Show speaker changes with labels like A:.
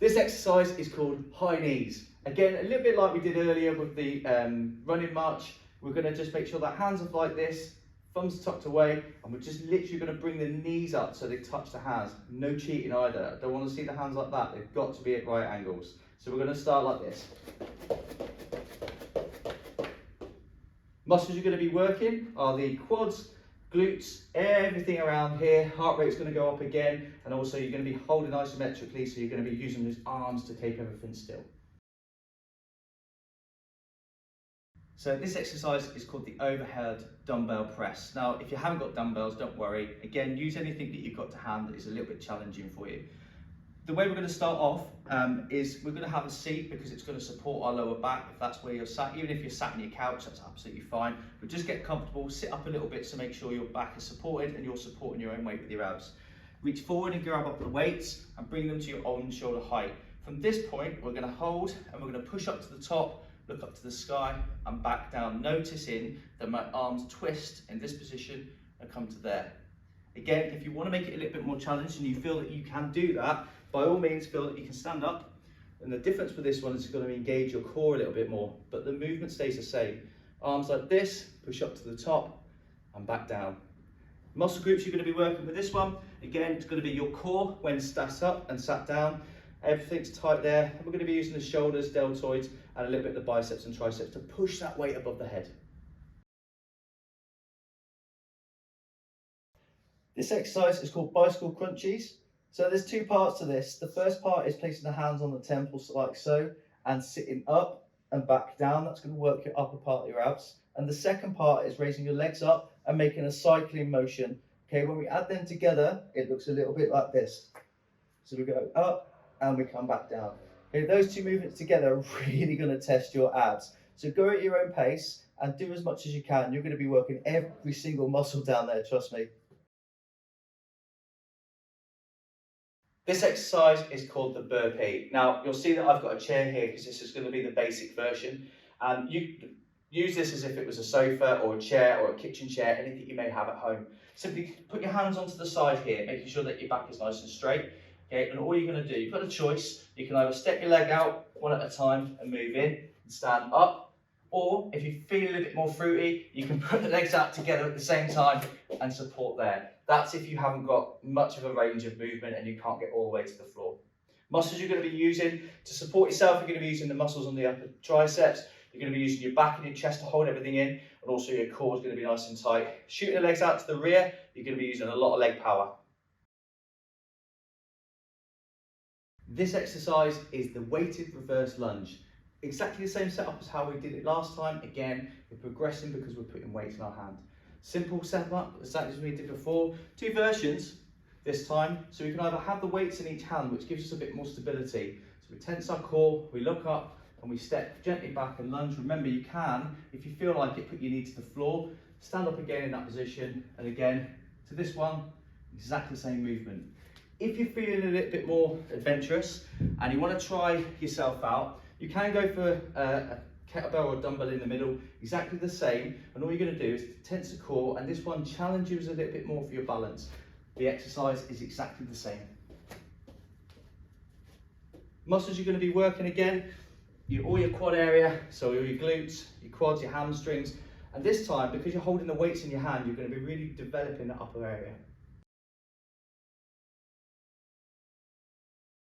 A: This exercise is called high knees. Again, a little bit like we did earlier with the running march. We're going to just make sure that hands are like this, thumbs tucked away, and we're just literally going to bring the knees up so they touch the hands. No cheating either. I don't want to see the hands like that. They've got to be at right angles. So we're going to start like this. Muscles you're going to be working are the quads, glutes, everything around here. Heart rate's going to go up again, and also you're going to be holding isometrically, so you're going to be using those arms to keep everything still. So this exercise is called the overhead dumbbell press. Now, if you haven't got dumbbells, don't worry. Again, use anything that you've got to hand that is a little bit challenging for you. The way we're going to start off is we're going to have a seat because it's going to support our lower back if that's where you're sat. Even if you're sat on your couch, that's absolutely fine. But just get comfortable, sit up a little bit to make sure your back is supported and you're supporting your own weight with your abs. Reach forward and grab up the weights and bring them to your own shoulder height. From this point, we're going to hold and we're going to push up to the top, look up to the sky and back down, noticing that my arms twist in this position and come to there. Again, if you want to make it a little bit more challenged and you feel that you can do that, by all means feel that you can stand up. And the difference with this one is going to engage your core a little bit more, but the movement stays the same. Arms like this, push up to the top and back down. Muscle groups you're going to be working with this one, again, it's going to be your core when sat up and sat down. Everything's tight there. And we're going to be using the shoulders, deltoids, and a little bit of the biceps and triceps to push that weight above the head. This exercise is called bicycle crunchies. So there's two parts to this. The first part is placing the hands on the temples like so and sitting up and back down. That's going to work your upper part of your abs. And the second part is raising your legs up and making a cycling motion. Okay, when we add them together, it looks a little bit like this. So we go up and we come back down. Okay, those two movements together are really going to test your abs. So go at your own pace and do as much as you can. You're going to be working every single muscle down there, trust me. This exercise is called the burpee. Now, you'll see that I've got a chair here because this is going to be the basic version. You use this as if it was a sofa or a chair or a kitchen chair, anything you may have at home. Simply put your hands onto the side here, making sure that your back is nice and straight. Okay, and all you're going to do, you've got a choice. You can either step your leg out one at a time and move in and stand up, or if you feel a little bit more fruity, you can put the legs out together at the same time and support there. That's if you haven't got much of a range of movement and you can't get all the way to the floor. Muscles you're going to be using to support yourself, you're going to be using the muscles on the upper triceps, you're going to be using your back and your chest to hold everything in, and also your core is going to be nice and tight. Shooting the legs out to the rear, you're going to be using a lot of leg power. This exercise is the weighted reverse lunge. Exactly the same setup as how we did it last time. Again, we're progressing because we're putting weights in our hand. Simple setup, exactly as we did before. Two versions this time, so we can either have the weights in each hand, which gives us a bit more stability. So we tense our core, we look up, and we step gently back and lunge. Remember, you can, if you feel like it, put your knee to the floor, stand up again in that position, and again to this one, exactly the same movement. If you're feeling a little bit more adventurous and you want to try yourself out, you can go for a kettlebell or a dumbbell in the middle, exactly the same, and all you're going to do is tense the core, and this one challenges a little bit more for your balance. The exercise is exactly the same. Muscles you're going to be working again, all your quad area, so all your glutes, your quads, your hamstrings, and this time, because you're holding the weights in your hand, you're going to be really developing that upper area.